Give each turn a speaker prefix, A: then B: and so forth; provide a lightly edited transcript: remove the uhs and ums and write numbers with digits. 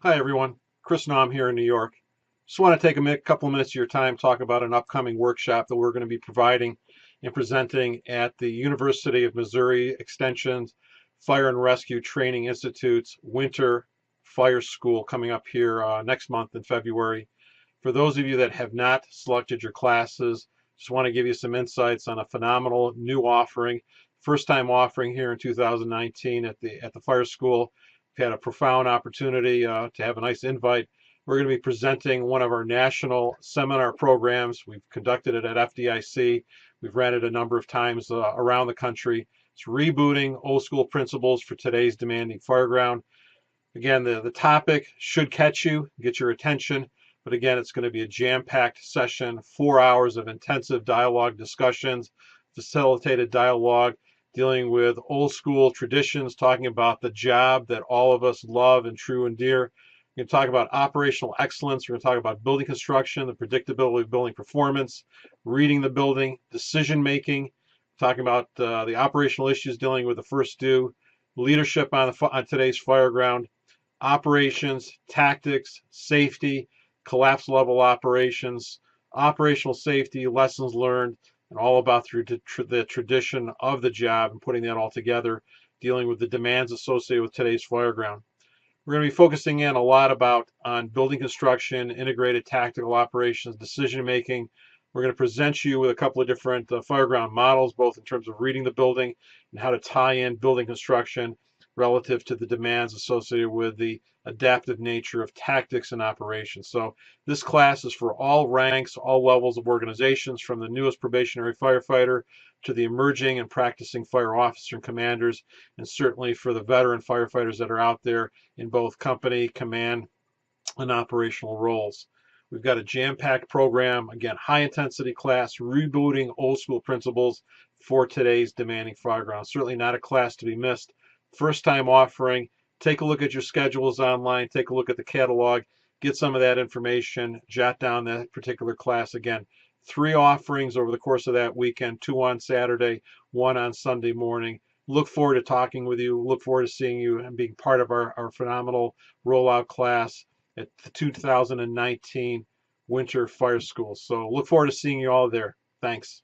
A: Hi everyone, Chris Naum here in New York. Just want to take a couple of minutes of your time talk about an upcoming workshop that we're going to be providing and presenting at the University of Missouri Extension's Fire and Rescue Training Institute's Winter Fire School coming up here next month in February. For those of you that have not selected your classes, just want to give you some insights on a phenomenal new offering, first time offering here in 2019 at the fire school. We've had a profound opportunity to have a nice invite. We're going to be presenting one of our national seminar programs. We've conducted it at FDIC. We've ran it a number of times around the country. It's Rebooting Old School Principles for Today's Demanding Fireground. Again, the topic should catch you, get your attention. But again, it's going to be a jam-packed session, 4 hours of intensive dialogue discussions, facilitated dialogue, dealing with old school traditions, talking about the job that all of us love and true and dear. We're going to talk about operational excellence. We're going to talk about building construction, the predictability of building performance, reading the building, decision making, talking about the operational issues dealing with the first due, leadership on today's fireground, operations, tactics, safety, collapse level operations, operational safety, lessons learned, and all about the tradition of the job and putting that all together, dealing with the demands associated with today's fireground. We're going to be focusing in a lot on building construction, integrated tactical operations, decision making. We're going to present you with a couple of different fireground models, both in terms of reading the building and how to tie in building construction relative to the demands associated with the adaptive nature of tactics and operations. So this class is for all ranks, all levels of organizations, from the newest probationary firefighter to the emerging and practicing fire officer and commanders, and certainly for the veteran firefighters that are out there in both company, command, and operational roles. We've got a jam-packed program, again, high-intensity class, rebooting old school principles for today's demanding fireground. Certainly not a class to be missed. First time offering. Take a look at your schedules online, take a look at the catalog, get some of that information, jot down that particular class. Again, 3 offerings over the course of that weekend, 2 on Saturday, 1 on Sunday morning. Look forward to talking with you, look forward to seeing you and being part of our phenomenal rollout class at the 2019 Winter Fire School. So look forward to seeing you all there. Thanks.